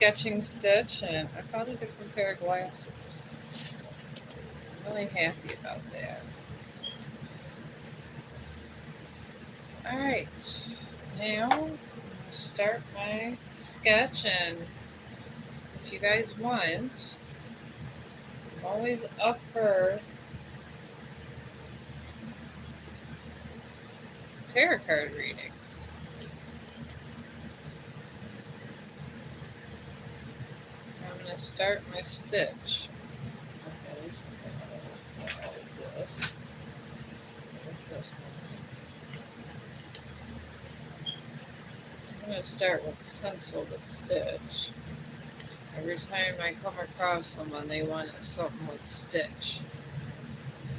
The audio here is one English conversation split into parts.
sketching stitch, and I found a different pair of glasses. I'm really happy about that. Alright, now I'm going to start my sketch, and if you guys want, I'm always up for tarot card reading. I'm going to start my stitch. Okay, this one, like this. Like this one. I'm going to start with pencil with stitch. Every time I come across someone, they want something with stitch.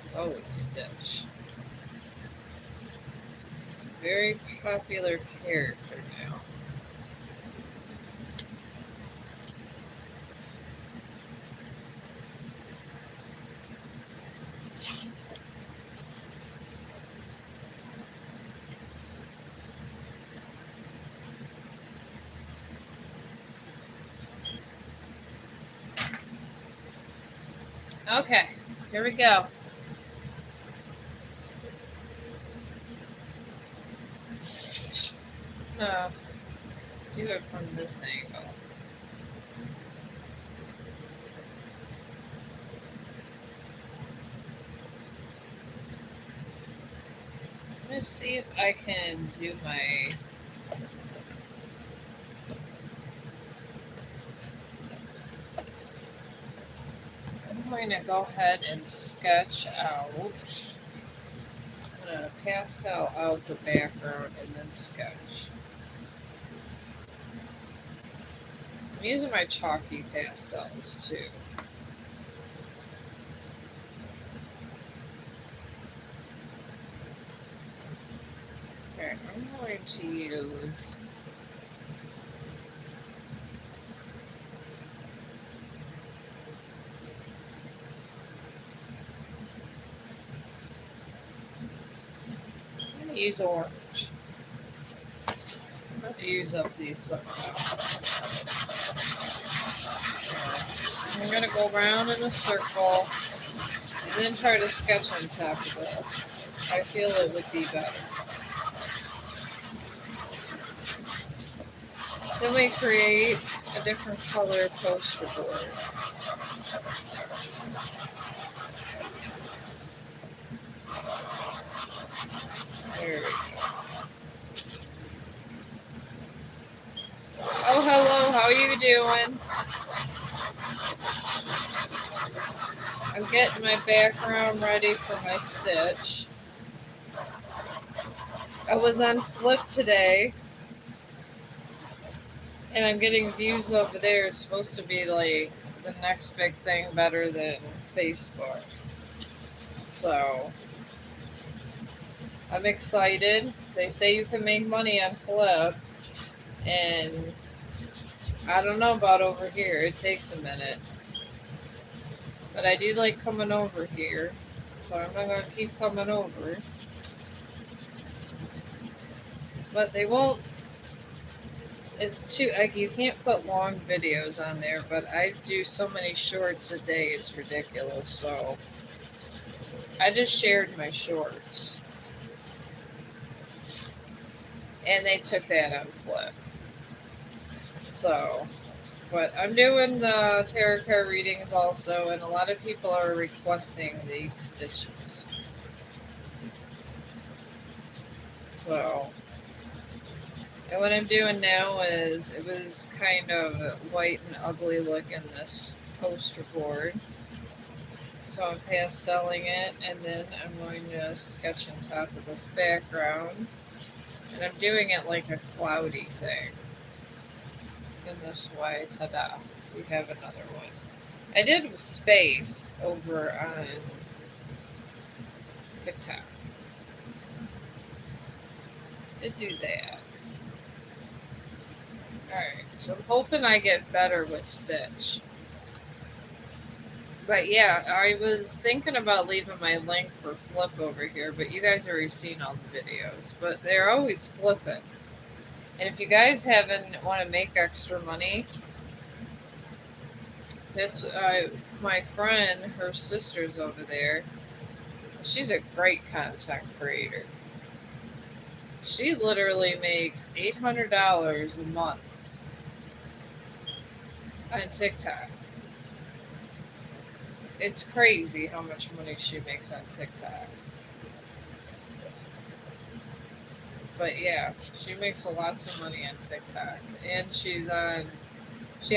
It's always stitch. It's a very popular character now. Okay, here we go. Do it from this angle. Let's see if I can do my I'm going to go ahead and sketch out. I'm going to pastel out the background and then sketch. I'm using my chalky pastels too. Okay, I'm going to use orange. I'm going to use up these somehow. I'm going to go around in a circle and then try to sketch on top of this. I feel it would be better. Then we create a different color poster board. There we go. Oh, hello, how are you doing? I'm getting my background ready for my stitch. I was on Flip today, and I'm getting views over there. It's supposed to be like the next big thing, better than Facebook. So I'm excited. They say you can make money on Flip, and I don't know about over here. It takes a minute. But I do like coming over here, so I'm not going to keep coming over. But they won't. It's too, like, you can't put long videos on there, but I do so many shorts a day, it's ridiculous. So I just shared my shorts. And they took that on Flip. So, but I'm doing the tarot card readings also, and a lot of people are requesting these stitches. So, and what I'm doing now is, it was kind of white and ugly looking, this poster board. So I'm pasteling it, and then I'm going to sketch on top of this background. And I'm doing it like a cloudy thing. In this way, ta-da, we have another one. I did space over on TikTok. Did do that. Alright, so I'm hoping I get better with stitch. But yeah, I was thinking about leaving my link for Flip over here, but you guys already seen all the videos. But they're always flipping. And if you guys haven't want to make extra money, That's my friend, her sister's over there. She's a great content creator. She literally makes $800 a month on TikTok. It's crazy how much money she makes on TikTok. But yeah, she makes a lots of money on TikTok, and she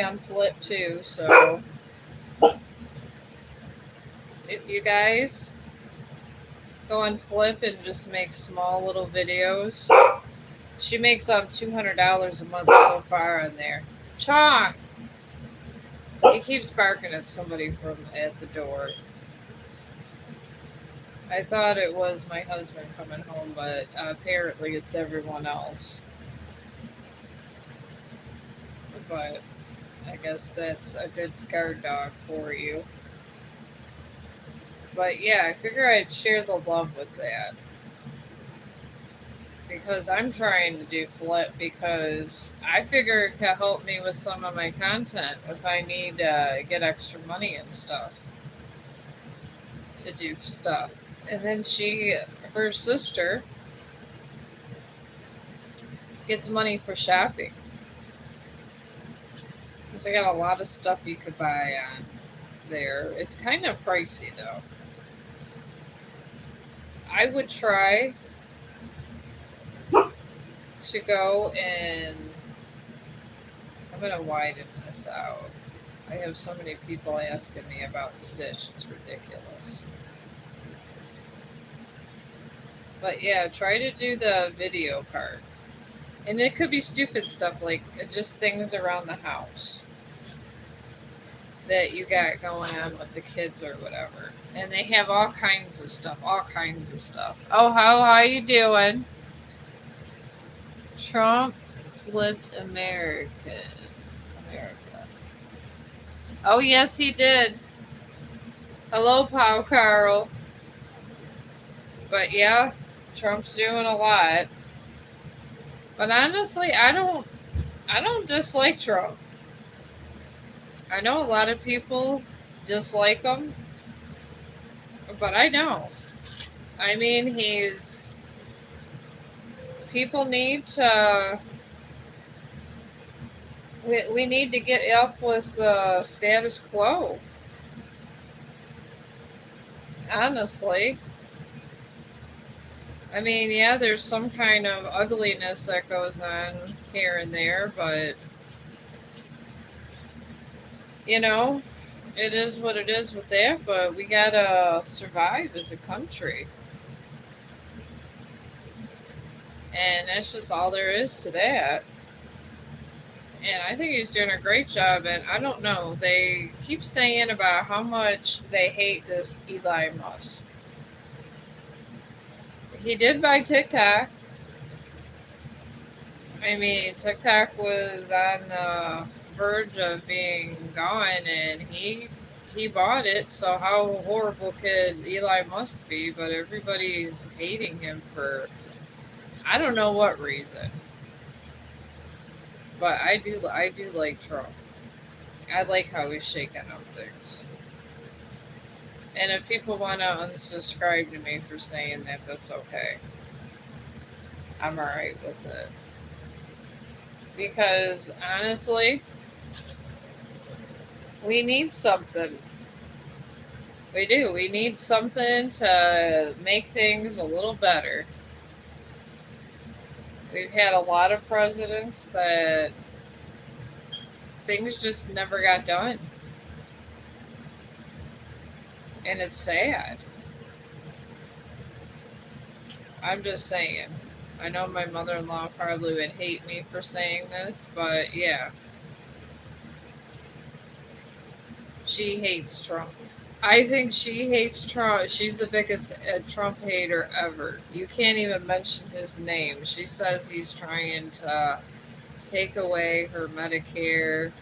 on Flip too. So if you guys go on Flip and just make small little videos, she makes $200 a month so far on there. Chong, he keeps barking at somebody from at the door. I thought it was my husband coming home, but apparently it's everyone else. But I guess that's a good guard dog for you. But yeah, I figure I'd share the love with that because I'm trying to do Flip because I figure it can help me with some of my content if I need to get extra money and stuff to do stuff. And then her sister, gets money for shopping because I got a lot of stuff you could buy on there. It's kind of pricey though. I would try to go and I'm gonna widen this out. I have so many people asking me about Stitch, it's ridiculous. But yeah, try to do the video part. And it could be stupid stuff like just things around the house that you got going on with the kids or whatever. And they have all kinds of stuff, all kinds of stuff. Oh, how you doing? Trump flipped America. Oh yes, he did. Hello, Pau Carl. But yeah, Trump's doing a lot. But honestly, I don't dislike Trump. I know a lot of people dislike him, but I don't. I mean, he's people need to we need to get up with the status quo. Honestly, I mean, yeah, there's some kind of ugliness that goes on here and there, but you know, it is what it is with that. But we gotta survive as a country, and that's just all there is to that. And I think he's doing a great job. And I don't know, they keep saying about how much they hate this Eli Musk. He did buy TikTok. I mean, TikTok was on the verge of being gone, and he bought it. So how horrible could Eli Musk be? But everybody's hating him for I don't know what reason. But I do like Trump. I like how he's shaking up things. And if people want to unsubscribe to me for saying that, that's okay. I'm alright with it. Because honestly, we need something. We do. We need something to make things a little better. We've had a lot of presidents that things just never got done. And it's sad. I'm just saying. I know my mother in law probably would hate me for saying this, but yeah, she hates Trump. I think she hates Trump. She's the biggest Trump hater ever. You can't even mention his name. She says he's trying to take away her Medicare.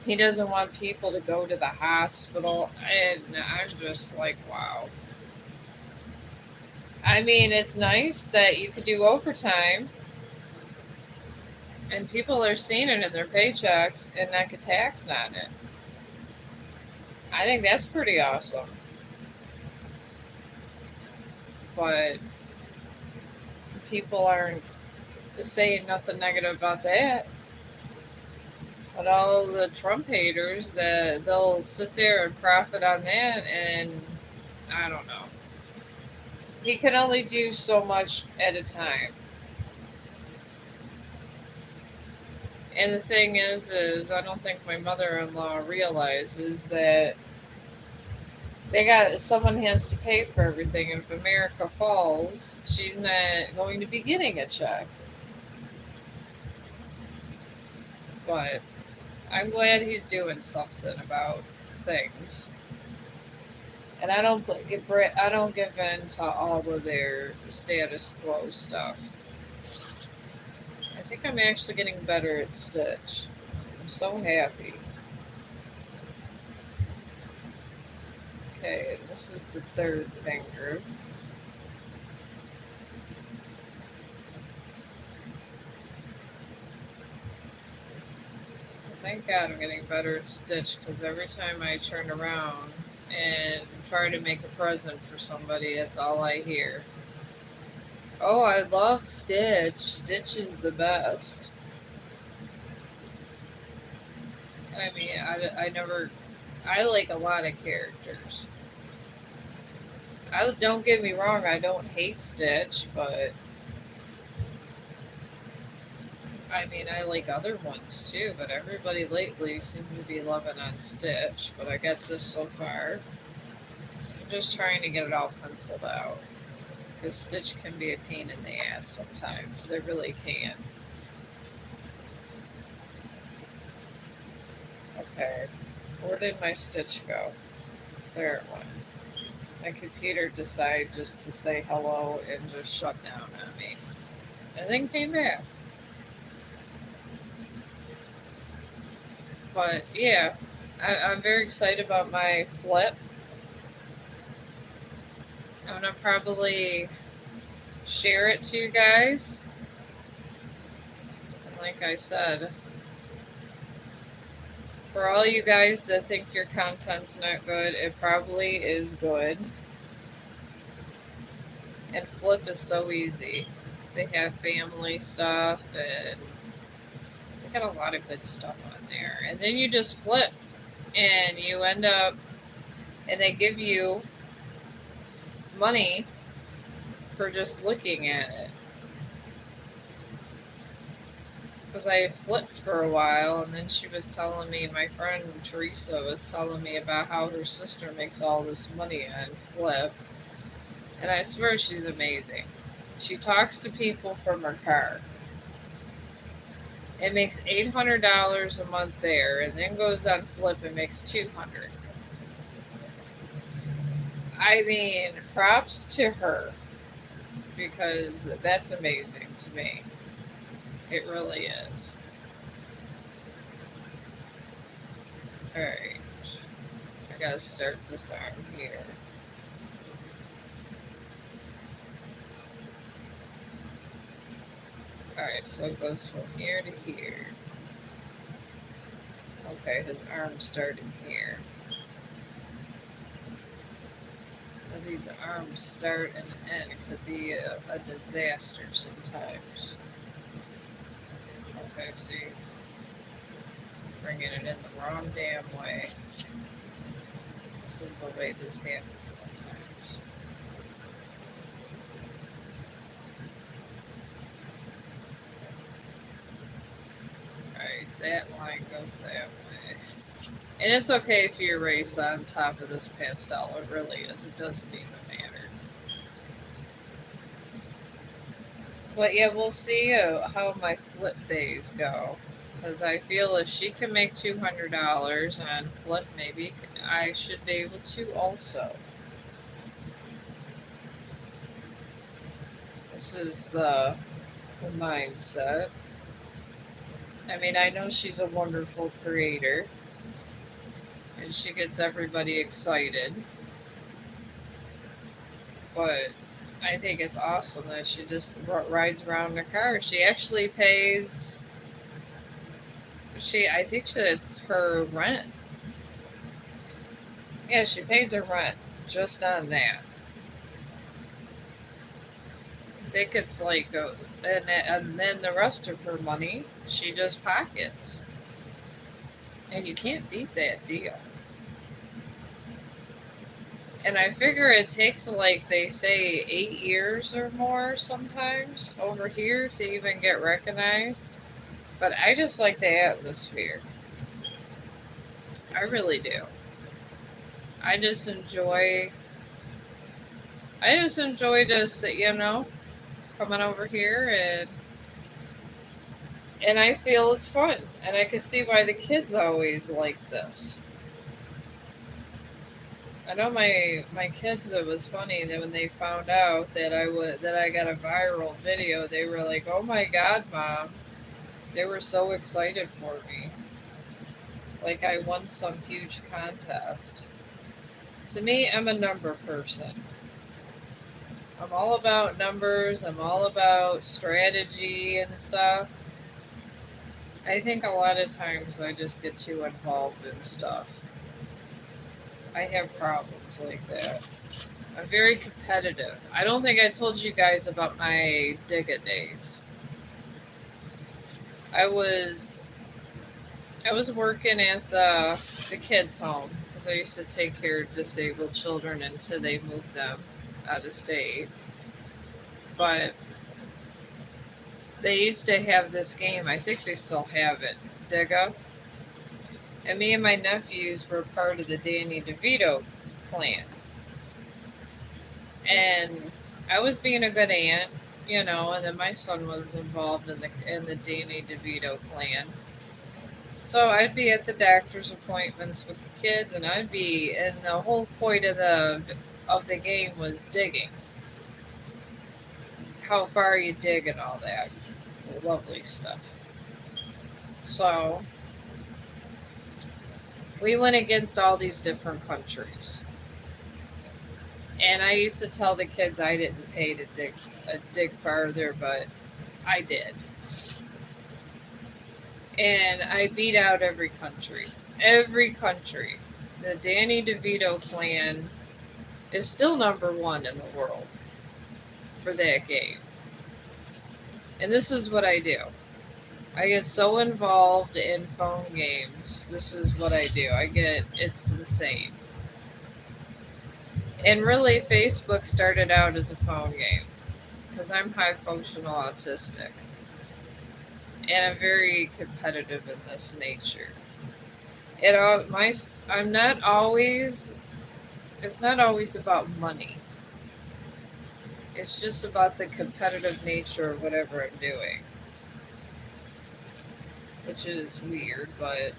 He doesn't want people to go to the hospital. And I'm just like, wow. I mean, it's nice that you could do overtime and people are seeing it in their paychecks and not get taxed on it. I think that's pretty awesome. But people aren't saying nothing negative about that. But all of the Trump haters, that they'll sit there and profit on that, and I don't know. He can only do so much at a time. And the thing is I don't think my mother-in-law realizes that they got someone has to pay for everything. And if America falls, she's not going to be getting a check. But I'm glad he's doing something about things. And I don't give in to all of their status quo stuff. I think I'm actually getting better at Stitch. I'm so happy. Okay, and this is the third finger. Thank God I'm getting better at Stitch, because every time I turn around and try to make a present for somebody, that's all I hear. Oh, I love Stitch. Stitch is the best. I mean, I never. I like a lot of characters. I don't get me wrong. I don't hate Stitch, but I mean, I like other ones too. But everybody lately seems to be loving on Stitch. But I got this so far. I'm just trying to get it all penciled out, because Stitch can be a pain in the ass sometimes. They really can. Okay, where did my Stitch go? There it went. My computer decided just to say hello and just shut down on me. And then came back. But yeah, I'm very excited about my flip. I'm gonna probably share it to you guys. And like I said, for all you guys that think your content's not good, it probably is good. And flip is so easy. They have family stuff, and they got a lot of good stuff on there. And then you just flip, and you end up, and they give you money for just looking at it. Because I flipped for a while, and then she was telling me, my friend Teresa was telling me about how her sister makes all this money on flip. And I swear she's amazing. She talks to people from her car. It makes $800 a month there, and then goes on flip and makes 200. I mean, props to her, because that's amazing to me. It really is. All right, I gotta start this arm here. All right, so it goes from here to here. Okay, his arm's starting here. Well, these arms start and end could be a disaster sometimes. Okay, see, bringing it in the wrong damn way. This is the way this happens sometimes. Alright, that line goes that way. And it's okay if you erase on top of this pastel, it really is. It doesn't even matter. But yeah, we'll see how my flip days go. Because I feel if she can make $200 on flip, maybe I should be able to also. This is the mindset. I mean, I know she's a wonderful creator, and she gets everybody excited, but I think it's awesome that she just rides around in a car. She actually pays. I think that it's her rent. Yeah, she pays her rent just on that. I think it's like, and then the rest of her money she just pockets, and you can't beat that deal. And I figure it takes, like they say, 8 years or more sometimes over here to even get recognized. But I just like the atmosphere. I really do. I just enjoy. I just enjoy just coming over here, and I feel it's fun, and I can see why the kids always like this. I know my kids. It was funny that when they found out that I got a viral video, they were like, "Oh my god, mom!" They were so excited for me, like I won some huge contest. To me, I'm a number person. I'm all about numbers. I'm all about strategy and stuff. I think a lot of times I just get too involved in stuff. I have problems like that. I'm very competitive. I don't think I told you guys about my Digga days. I was I was working at the kids' home because I used to take care of disabled children until they moved them out of state. But they used to have this game. I think they still have it, Digga. And me and my nephews were part of the Danny DeVito clan. And I was being a good aunt, and then my son was involved in the Danny DeVito clan. So I'd be at the doctor's appointments with the kids, and the whole point of the game was digging, how far you dig and all that lovely stuff. So we went against all these different countries, and I used to tell the kids I didn't pay to dig farther, but I did, and I beat out every country. Every country. The Danny DeVito clan is still number one in the world for that game. And this is what I do. I get so involved in phone games. This is what I do. It's insane. And really, Facebook started out as a phone game because I'm high functional autistic, and I'm very competitive in this nature. It all my I'm not always. It's not always about money. It's just about the competitive nature of whatever I'm doing, which is weird, but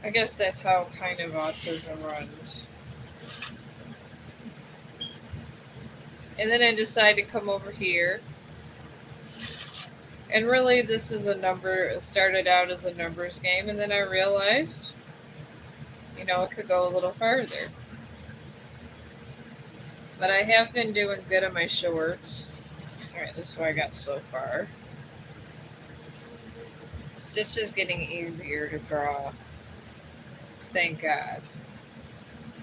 I guess that's how kind of autism runs. And then I decided to come over here. And really, this is it started out as a numbers game, and then I realized, it could go a little farther. But I have been doing good on my shorts. Alright, this is what I got so far. Stitch is getting easier to draw. Thank God.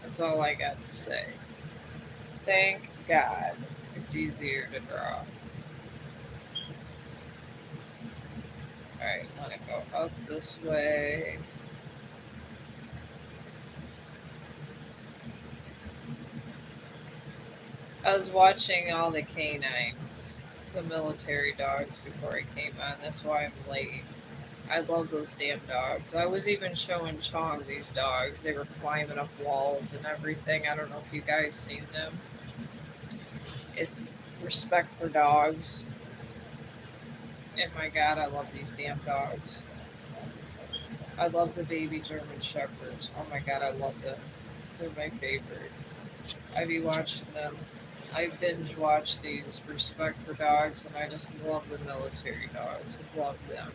That's all I got to say. Thank God it's easier to draw. Alright, let it go up this way. I was watching all the canines, the military dogs, before I came on. That's why I'm late. I love those damn dogs. I was even showing Chong these dogs. They were climbing up walls and everything. I don't know if you guys seen them. It's respect for dogs. And my God, I love these damn dogs. I love the baby German Shepherds. Oh my God, I love them. They're my favorite. I be watching them. I binge watch these respect for dogs, and I just love the military dogs. I love them.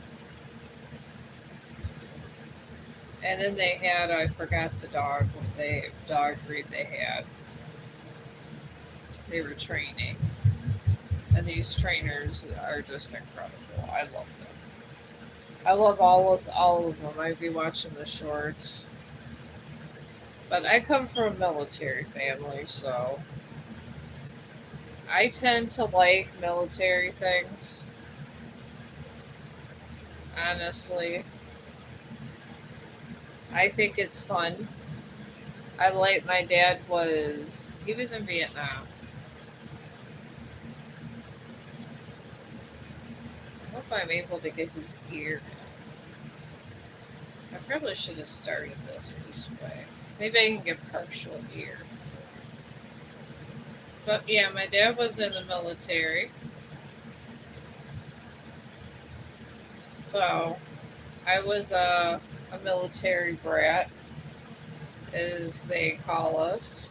And then I forgot the dog breed they had. They were training, and these trainers are just incredible. I love them. I love all of them. I'd be watching the shorts. But I come from a military family, so I tend to like military things. Honestly, I think it's fun. My dad he was in Vietnam. I hope I'm able to get his ear. I probably should have started this way. Maybe I can get partial ear. But yeah, my dad was in the military, so I was a military brat, as they call us.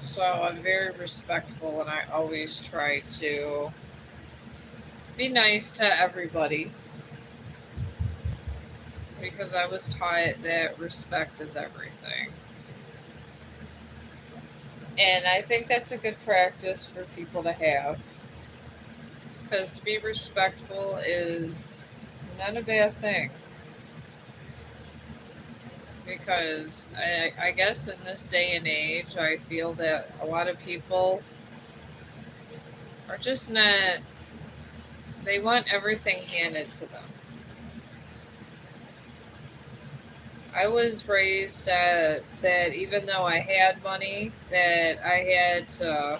So I'm very respectful, and I always try to be nice to everybody because I was taught that respect is everything. And I think that's a good practice for people to have because to be respectful is not a bad thing. Because I guess in this day and age, I feel that a lot of people are just not, they want everything handed to them. I was raised that even though I had money, that I had to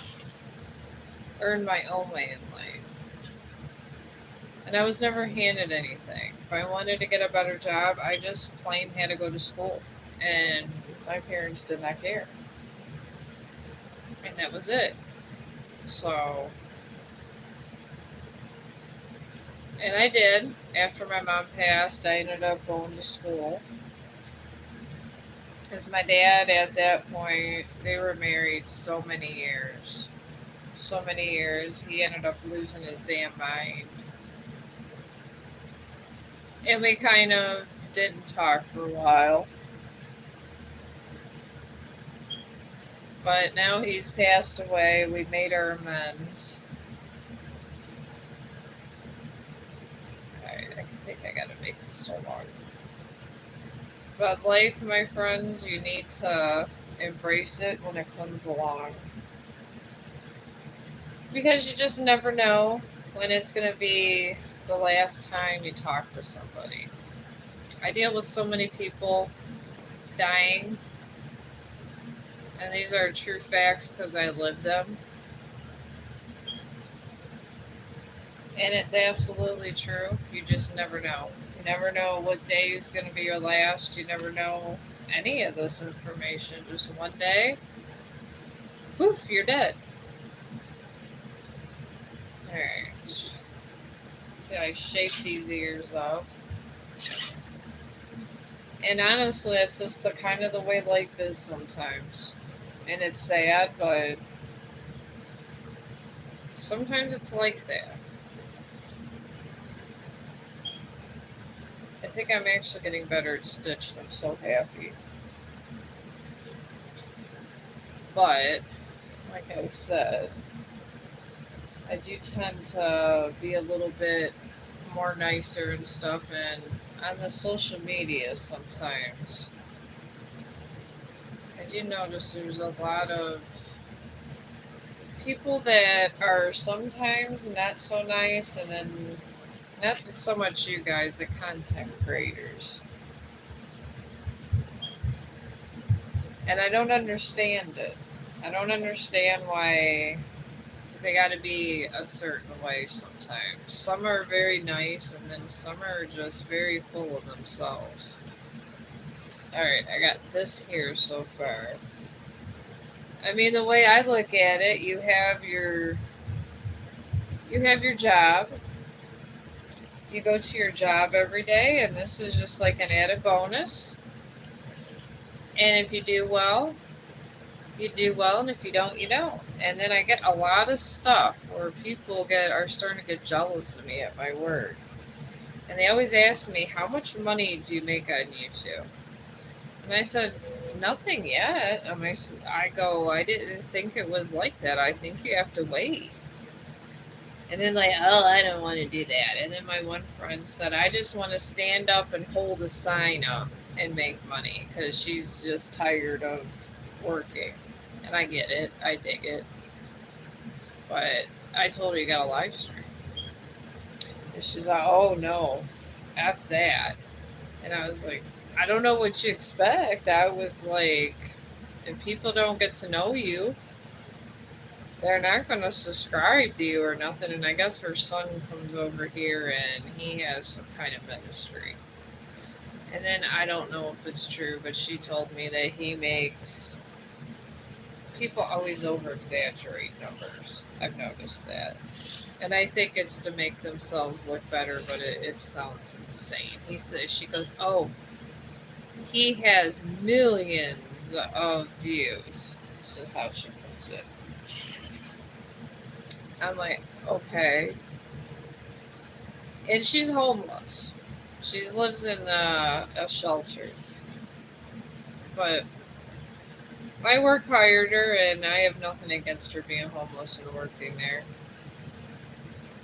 earn my own way in life. And I was never handed anything. If I wanted to get a better job, I just plain had to go to school. And my parents did not care. And that was it. So, and I did. After my mom passed, I ended up going to school. Because my dad, at that point, they were married so many years. So many years. He ended up losing his damn mind. And we kind of didn't talk for a while. But now he's passed away. We made our amends. I think I gotta make this so long. But life, my friends, you need to embrace it when it comes along. Because you just never know when it's going to be the last time you talk to somebody. I deal with so many people dying, and these are true facts because I live them. And it's absolutely true. You just never know. You never know what day is going to be your last. You never know any of this information. Just one day, poof, you're dead. Alright. See, I shape these ears up. And honestly, it's just the kind of the way life is sometimes. And it's sad, but sometimes it's like that. I think I'm actually getting better at stitching. I'm so happy. But, like I said, I do tend to be a little bit more nicer and stuff, and on the social media sometimes. I do notice there's a lot of people that are sometimes not so nice, and then not so much you guys, the content creators. And I don't understand it. I don't understand why they got to be a certain way sometimes. Some are very nice, and then some are just very full of themselves. Alright, I got this here so far. I mean, the way I look at it, you have your job. You go to your job every day, and this is just like an added bonus. And if you do well, you do well, and if you don't, you don't. And then I get a lot of stuff where people are starting to get jealous of me at my work. And they always ask me, how much money do you make on YouTube? And I said, nothing yet. I go, I didn't think it was like that. I think you have to wait. And then like, oh, I don't want to do that. And then my one friend said, I just want to stand up and hold a sign up and make money because she's just tired of working. And I get it, I dig it. But I told her you got a live stream. And she's like, oh no, F that. And I was like, I don't know what you expect. I was like, if people don't get to know you, they're not going to subscribe to you or nothing. And I guess her son comes over here and he has some kind of ministry. And then I don't know if it's true, but she told me that he makes people always over exaggerate numbers. I've noticed that. And I think it's to make themselves look better, but it sounds insane. He says, she goes, oh, he has millions of views. This is how she puts it. I'm like, okay. And she's homeless. She lives in a shelter. But my work hired her, and I have nothing against her being homeless and working there.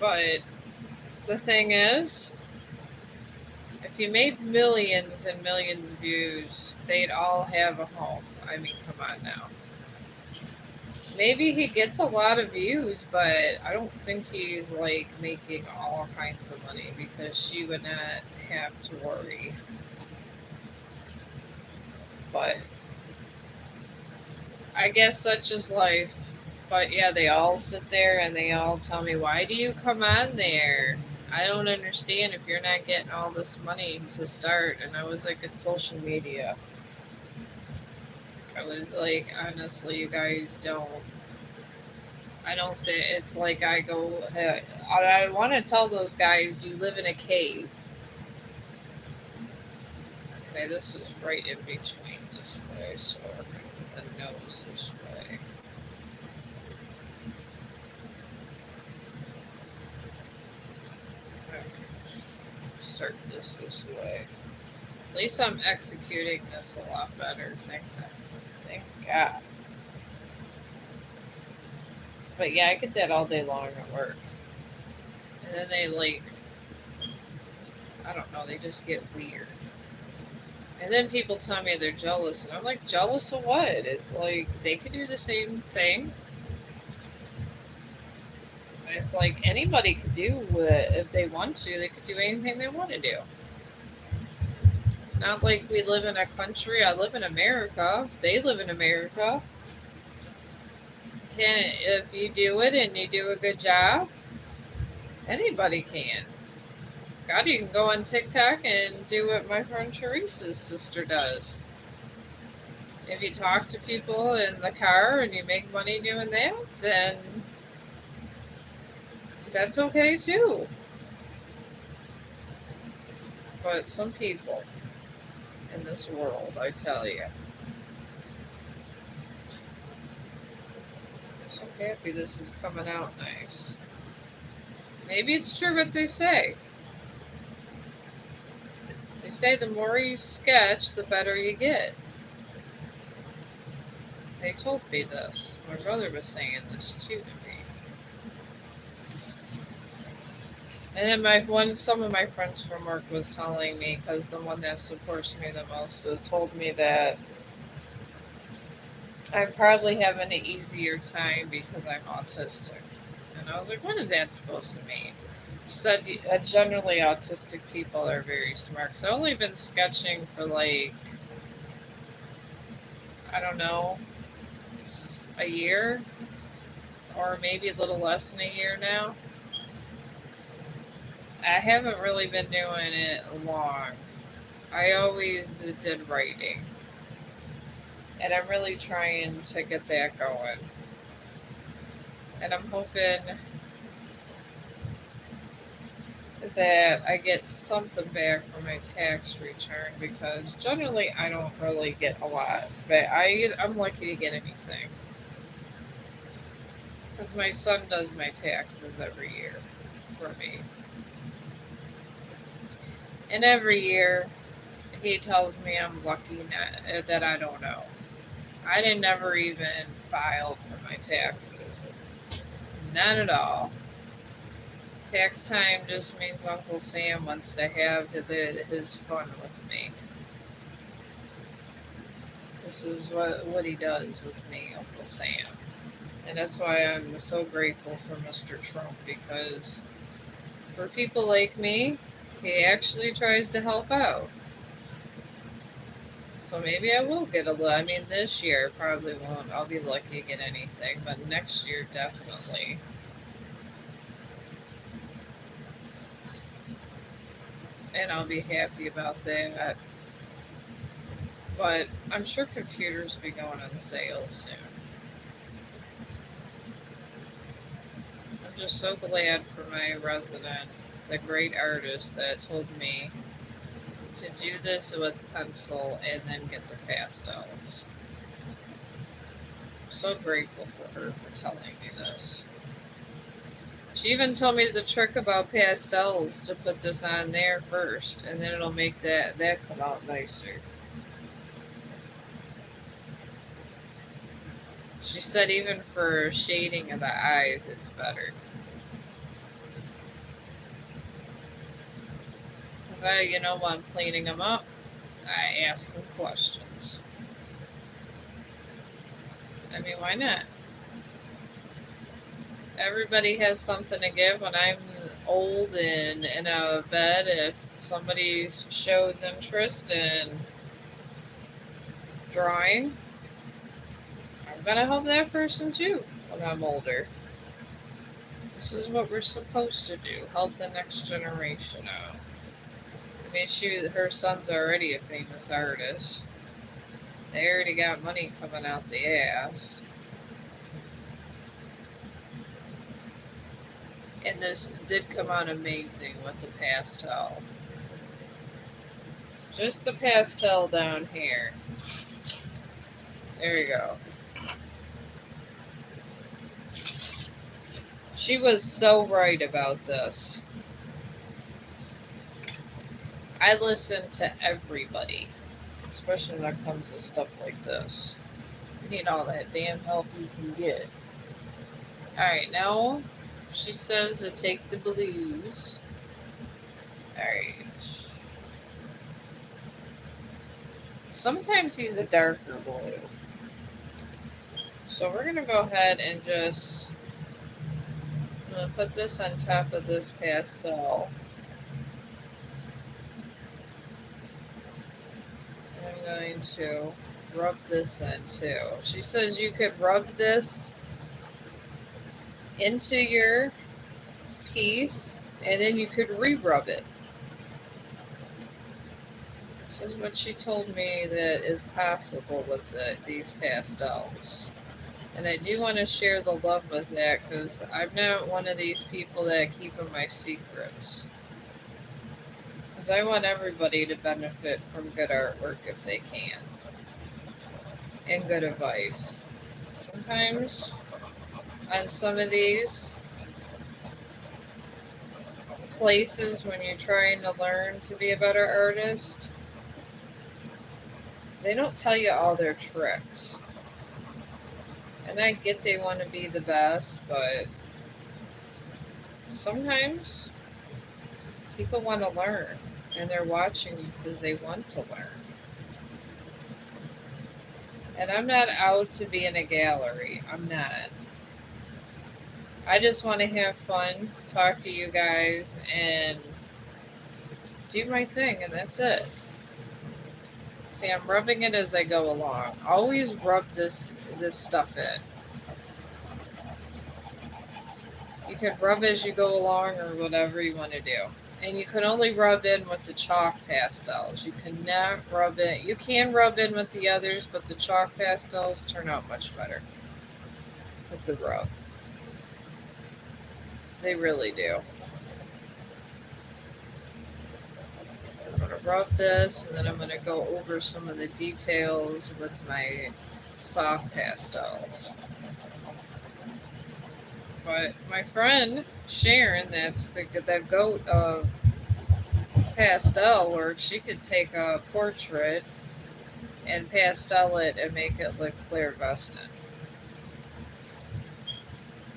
But the thing is, if you made millions and millions of views, they'd all have a home. I mean, come on now. Maybe he gets a lot of views, but I don't think he's like making all kinds of money because she would not have to worry. But I guess such is life. But yeah, they all sit there and they all tell me, why do you come on there? I don't understand if you're not getting all this money to start. And I was like, it's social media. I was like, honestly, you guys don't. I don't think it's like I go. I want to tell those guys, do you live in a cave? Okay, this is right in between this way, so we're going to put the nose this way. Okay, start this way. At least I'm executing this a lot better. Thank God. But yeah, I get that all day long at work. And then they like, I don't know, they just get weird. And then people tell me they're jealous, and I'm like, jealous of what? It's like they could do the same thing. It's like anybody could do if they want to. They could do anything they want to do. It's not like we live in a country. I live in America. They live in America. Can if you do it and you do a good job, anybody can. God, you can go on TikTok and do what my friend Teresa's sister does. If you talk to people in the car and you make money doing that, then that's okay too. But some people in this world, I tell you, I'm so happy this is coming out nice. Maybe it's true what they say. They say the more you sketch, the better you get. They told me this. My brother was saying this too to me. And then some of my friends from work was telling me, because the one that supports me the most has told me that I'm probably having an easier time because I'm autistic. And I was like, what is that supposed to mean? She said generally autistic people are very smart. Because I've only been sketching for like, I don't know, a year or maybe a little less than a year now. I haven't really been doing it long. I always did writing. And I'm really trying to get that going. And I'm hoping that I get something back for my tax return because generally I don't really get a lot. But I'm lucky to get anything. Because my son does my taxes every year for me. And every year he tells me I'm lucky that I don't know. I didn't never even filed for my taxes. Not at all. Tax time just means Uncle Sam wants to have his fun with me. This is what he does with me, Uncle Sam. And that's why I'm so grateful for Mr. Trump, because for people like me, he actually tries to help out. So maybe I will get a little. I mean, this year probably won't. I'll be lucky to get anything, but next year definitely. And I'll be happy about that. But I'm sure computers will be going on sale soon. I'm just so glad for my resident, the great artist that told me to do this with pencil and then get the pastels. I'm so grateful for her for telling me this. She even told me the trick about pastels to put this on there first, and then it'll make that come out nicer. She said even for shading of the eyes, it's better. Because while I'm cleaning them up, I ask them questions. I mean, why not? Everybody has something to give. When I'm old and in a bed, if somebody shows interest in drawing, I'm gonna help that person too when I'm older. This is what we're supposed to do: help the next generation out. I mean, her son's already a famous artist. They already got money coming out the ass. And this did come out amazing with the pastel. Just the pastel down here. There you go. She was so right about this. I listen to everybody, especially when it comes to stuff like this. You need all that damn help you can get. Alright, now she says to take the blues. Alright. Sometimes he's a darker blue. So we're going to go ahead and just I'm going to put this on top of this pastel. And I'm going to rub this in too. She says you could rub this into your piece and then you could re-rub it. This is what she told me that is possible with these pastels. And I do want to share the love with that because I'm not one of these people that keep my secrets. Because I want everybody to benefit from good artwork if they can. And good advice. Sometimes on some of these places when you're trying to learn to be a better artist, they don't tell you all their tricks. And I get they want to be the best, but sometimes people want to learn and they're watching you because they want to learn. And I'm not out to be in a gallery. I'm not. I just want to have fun, talk to you guys, and do my thing, and that's it. See, I'm rubbing it as I go along. Always rub this stuff in. You can rub as you go along or whatever you want to do. And you can only rub in with the chalk pastels. You cannot rub it. You can rub in with the others, but the chalk pastels turn out much better with the rub. They really do. I'm going to rub this, and then I'm going to go over some of the details with my soft pastels. But my friend Sharon, that's the goat of pastel work, she could take a portrait and pastel it and make it look clairvoyant.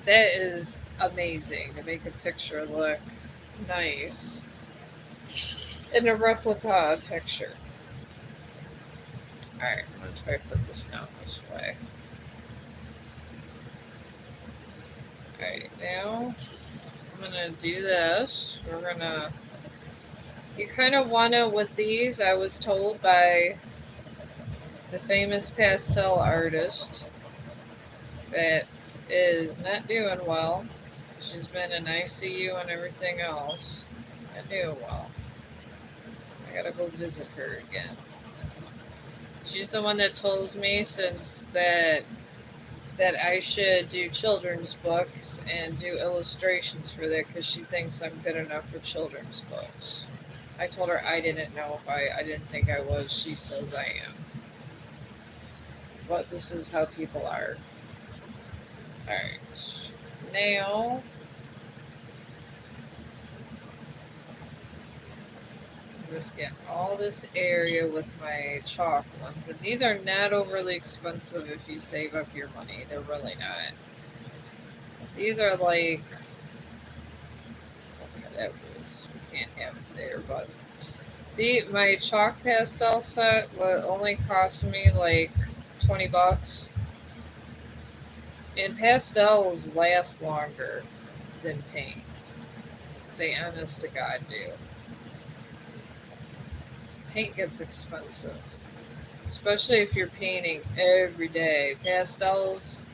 That is amazing to make a picture look nice in a replica picture. Alright, I'm going to try to put this down this way. Alright, now I'm going to do this. We're going to... You kind of want to, with these, I was told by the famous pastel artist that is not doing well. She's been in ICU and everything else. Not doing well. I gotta go visit her again. She's the one that told me since that I should do children's books and do illustrations for that because she thinks I'm good enough for children's books. I told her I didn't know if I didn't think I was. She says I am. But this is how people are. Alright. Now, I'm just getting all this area with my chalk ones. And these are not overly expensive if you save up your money. They're really not. These are like... Okay, that was... We can't have it there, but... My chalk pastel set will only cost me like $20. And pastels last longer than paint. They honest to God do. Paint gets expensive. Especially if you're painting every day. Pastels,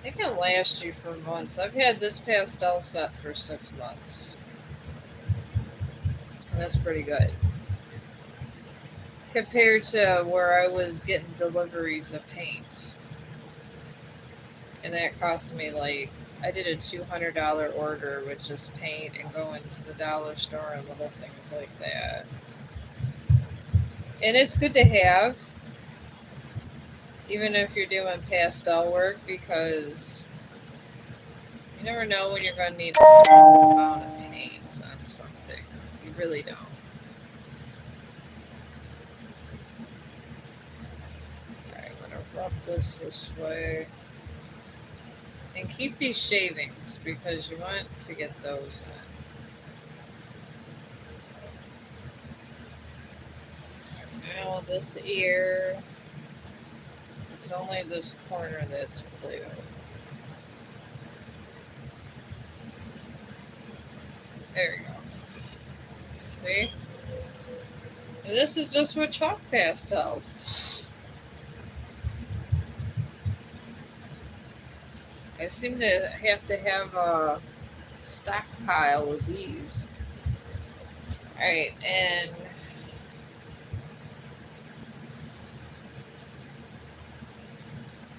they can last you for months. I've had this pastel set for 6 months. And that's pretty good. Compared to where I was getting deliveries of paint. And that cost me like, I did a $200 order with just paint and going to the dollar store and little things like that. And it's good to have, even if you're doing pastel work, because you never know when you're going to need a certain amount of paint on something. You really don't. Alright, I'm going to rub this way. And keep these shavings because you want to get those on. Now this ear, it's only this corner that's blue. There you go. See? And this is just with chalk pastels. I seem to have a stockpile of these. Alright, and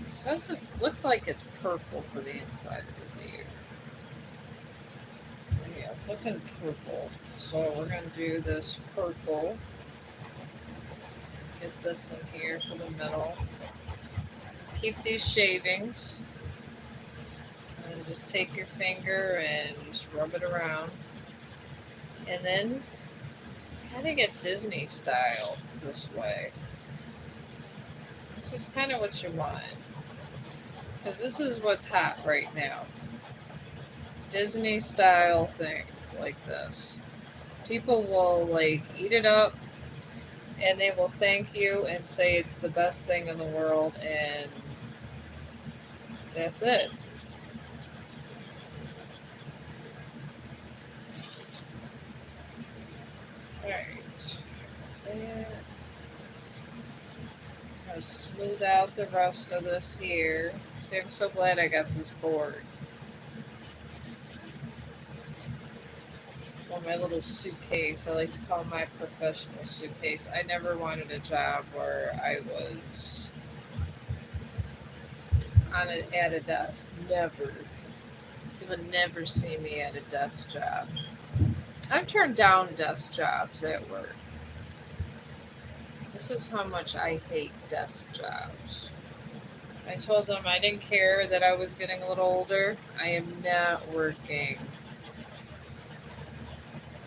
it says it looks like it's purple for the inside of his ear. Yeah, it's looking purple. So we're going to do this purple. Get this in here for the middle. Keep these shavings. And just take your finger and just rub it around. And then kind of get Disney style this way. This is kind of what you want. Because this is what's hot right now. Disney style things like this. People will like eat it up and they will thank you and say it's the best thing in the world, and that's it. Alright. And I'll smooth out the rest of this here. See, I'm so glad I got this board. Well, my little suitcase. I like to call my professional suitcase. I never wanted a job where I was at a desk. Never. You would never see me at a desk job. I've turned down desk jobs at work. This is how much I hate desk jobs. I told them I didn't care that I was getting a little older. I am not working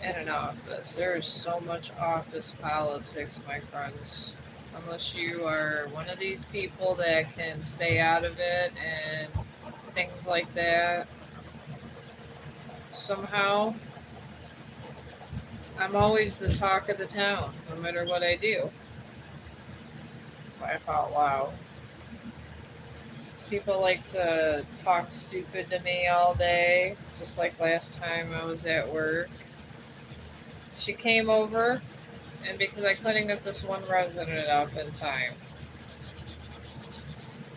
in an office. There is so much office politics, my friends. Unless you are one of these people that can stay out of it and things like that. Somehow, I'm always the talk of the town, no matter what I do. laugh out loud. People like to talk stupid to me all day, just like last time I was at work. She came over, and because I couldn't get this one resident up in time,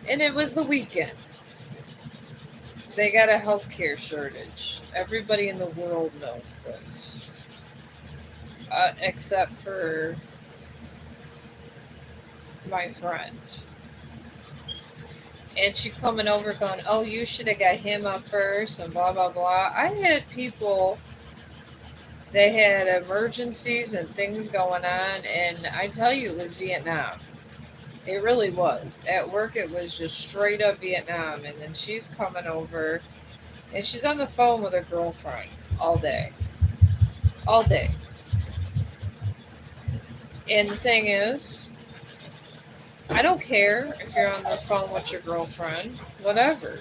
and it was the weekend, they got a healthcare shortage. Everybody in the world knows this, except for my friend. And she coming over going, oh, you should have got him up first, and blah, blah, blah. I had people, they had emergencies and things going on, and I tell you, it was Vietnam. It really was. At work, it was just straight up Vietnam. And then she's coming over, and she's on the phone with her girlfriend all day. All day. And the thing is, I don't care if you're on the phone with your girlfriend. Whatever.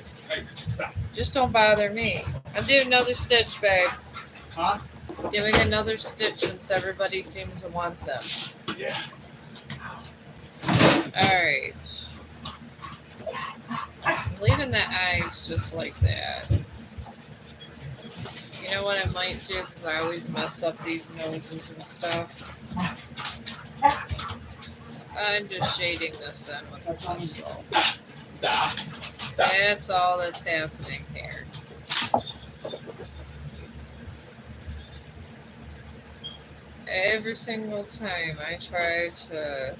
Just don't bother me. I'm doing another stitch, babe. Huh? Doing another stitch since everybody seems to want them. Yeah. Alright. I'm leaving the eyes just like that. You know what I might do? Because I always mess up these noses and stuff. I'm just shading this in with a pencil. Stop. That's all that's happening here. Every single time I try to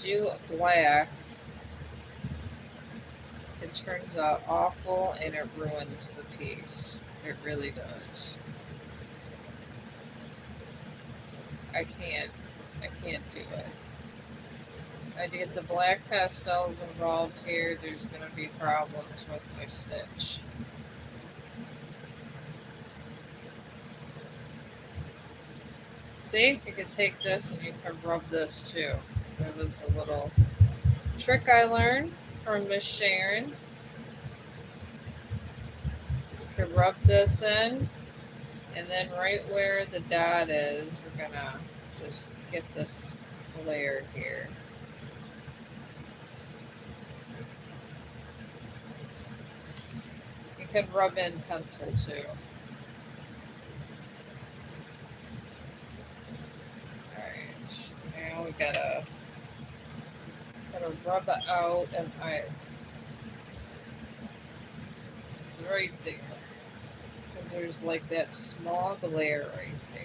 do black, it turns out awful and it ruins the piece. It really does. I can't do it. If I get the black pastels involved here, there's going to be problems with my stitch. See, you can take this and you can rub this too. That was a little trick I learned from Miss Sharon. You can rub this in, and then right where the dot is, we're gonna just get this layer here. You can rub in pencil too. Alright, now we gotta rub it out, and right there, because there's like that small glare right there.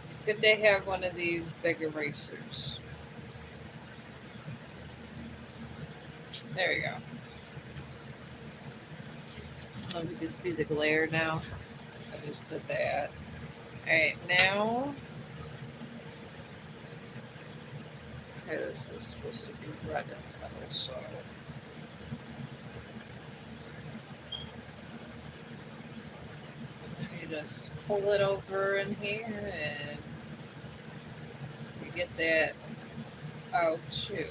It's good to have one of these big erasers. There you go. Oh, you can see the glare now. I just did that. Alright, now. Okay, this is supposed to be red in the middle, so. You just pull it over in here and you get that out too.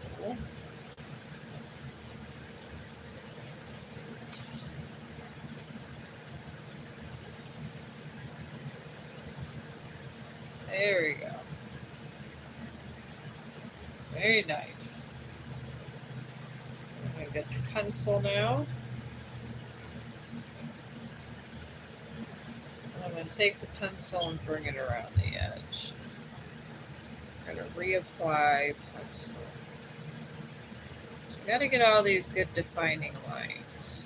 There we go. Very nice. I'm gonna get the pencil now. I'm going to take the pencil and bring it around the edge. I'm going to reapply pencil. So we got to get all these good defining lines.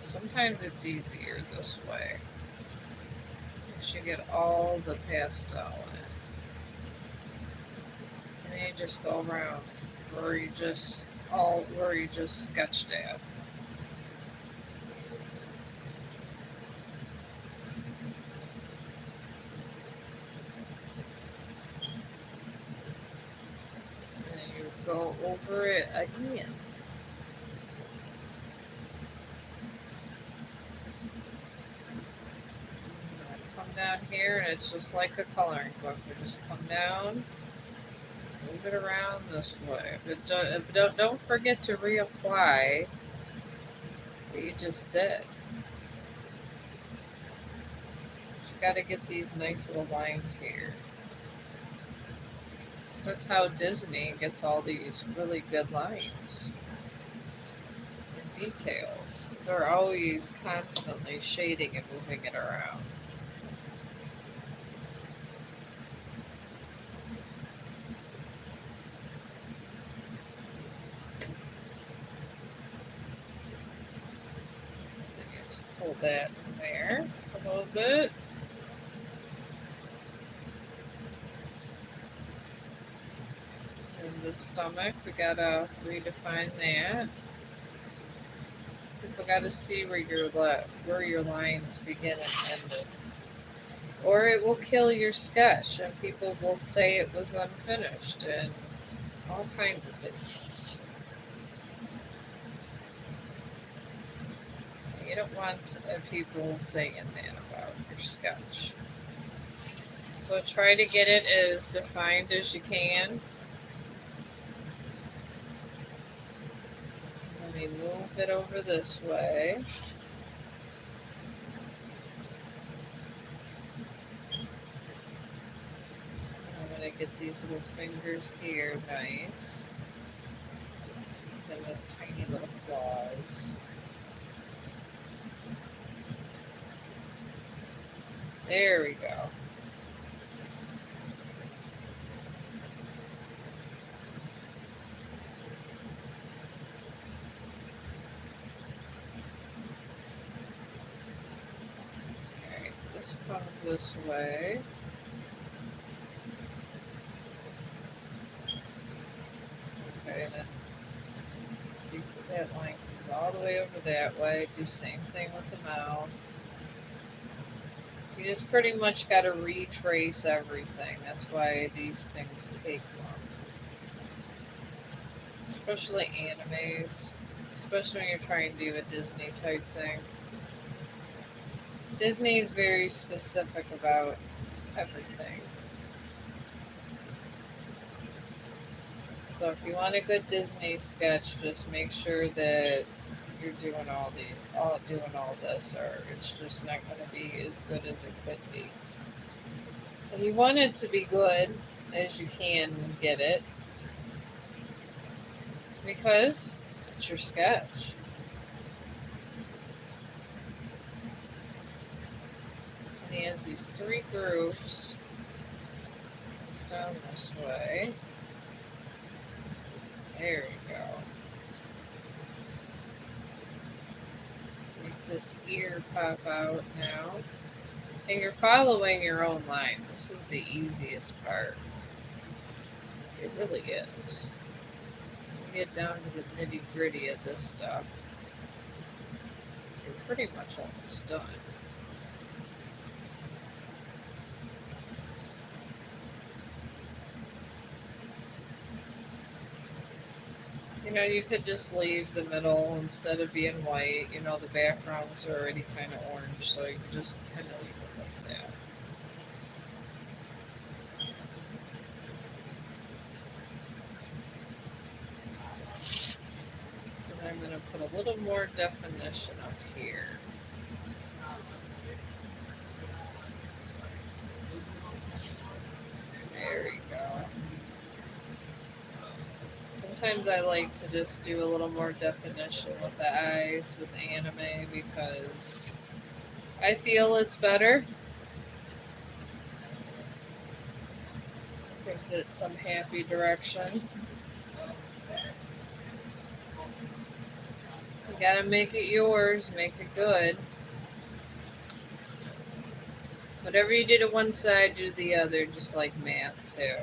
Sometimes it's easier this way. You should get all the pastel in it. And then you just go around where you just sketched at. Go over it again. Come down here and it's just like a coloring book. You just come down, move it around this way. Don't forget to reapply what you just did. Got to get these nice little lines here. So that's how Disney gets all these really good lines and details. They're always constantly shading and moving it around. Then you just pull that in there a little bit. And the stomach, we gotta redefine that. People gotta see where your lines begin and end, or it will kill your sketch, and people will say it was unfinished and all kinds of business. You don't want people saying that about your sketch. So try to get it as defined as you can. Let me move it over this way. I'm going to get these little fingers here nice. Then those tiny little claws. There we go. Alright, this comes this way. Okay, then that line comes all the way over that way. Do same thing with the mouth. You just pretty much got to retrace everything. That's why these things take long. Especially animes. Especially when you're trying to do a Disney type thing. Disney is very specific about everything. So if you want a good Disney sketch, just make sure that you're doing all this, or it's just not going to be as good as it could be. And you want it to be good as you can get it, because it's your sketch. And he has these 3 grooves. It's down this way. There you go. Make this ear pop out now. And you're following your own lines. This is the easiest part. It really is. You get down to the nitty gritty of this stuff. You're pretty much almost done. You know, you could just leave the middle instead of being white. You know, the background's already kind of orange, so you can just kind of leave it like that. And I'm going to put a little more definition up here. There you go. Sometimes I like to just do a little more definition with the eyes with anime because I feel it's better. Gives it some happy direction. You gotta make it yours, make it good. Whatever you do to one side, do the other, just like math too.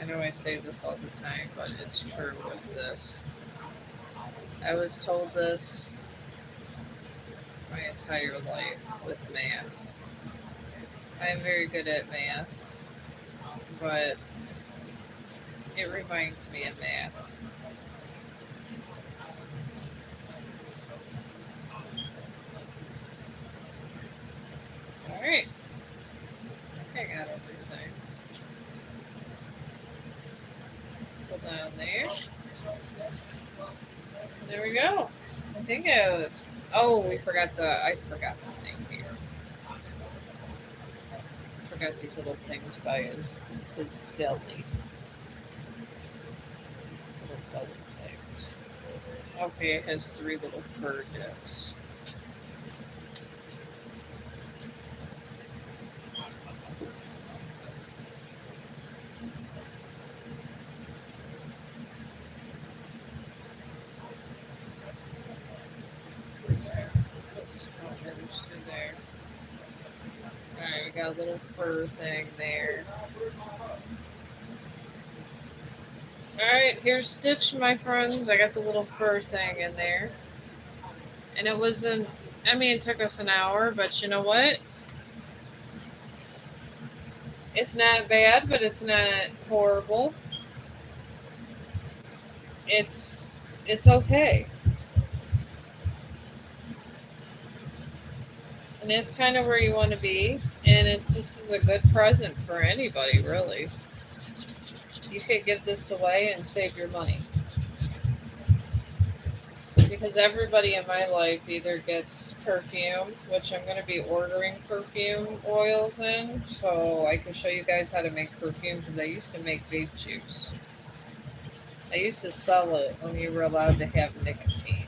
I know I say this all the time, but it's true with this. I was told this my entire life with math. I'm very good at math, but it reminds me of math. Alright. I got everything. Pull down there. There we go. I think I forgot the thing here. got these little things by his belly. Little belly things. Okay, it has 3 little fur dips. Let's through there. Alright, we got a little fur thing there. Alright, here's Stitch, my friends. I got the little fur thing in there. And it wasn't, I mean, it took us an hour, but you know what? It's not bad, but it's not horrible. It's okay. And that's kind of where you want to be. And this is a good present for anybody, really. You could give this away and save your money. Because everybody in my life either gets perfume, which I'm going to be ordering perfume oils in, so I can show you guys how to make perfume, because I used to make vape juice. I used to sell it when you were allowed to have nicotine.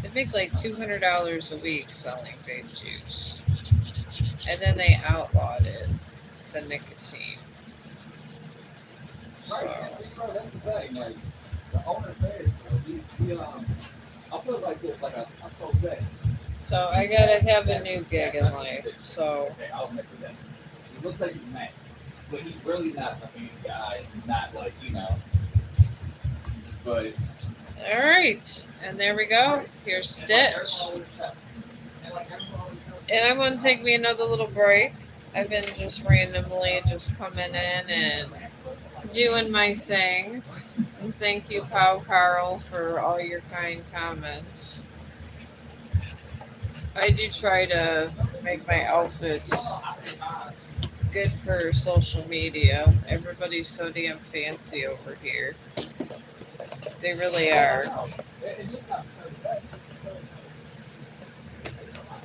I'd make like $200 a week selling vape juice. And then they outlawed it, the nicotine. Right, that's the thing. Like, the owner says, I'll put it like this, like a Jose. So I gotta have a new gig in life. So Okay, I'll admit to that. He looks like he's mad, but he's really not a mean guy. He's not like, but. all right, and there we go. Here's Stitch. And I'm going to take me another little break. I've been just randomly just coming in and doing my thing. And thank you, Pau Carl, for all your kind comments. I do try to make my outfits good for social media. Everybody's so damn fancy over here. They really are.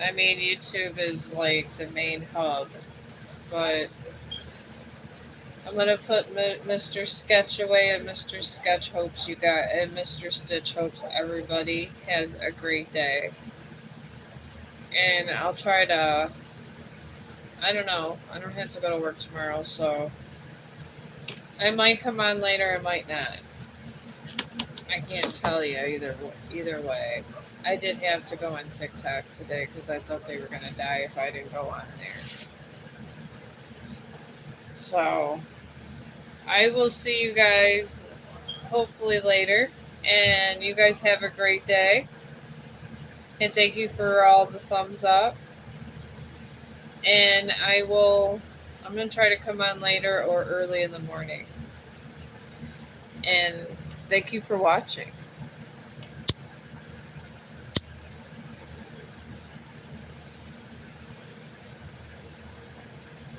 I mean, YouTube is like the main hub, but I'm gonna put Mr. Sketch away, and Mr. Sketch hopes you got, and Mr. Stitch hopes everybody has a great day. And I'll try to. I don't know. I don't have to go to work tomorrow, so I might come on later. I might not. I can't tell you either way. I did have to go on TikTok today because I thought they were going to die if I didn't go on there. So, I will see you guys hopefully later. And you guys have a great day. And thank you for all the thumbs up. And I'm going to try to come on later or early in the morning. And thank you for watching.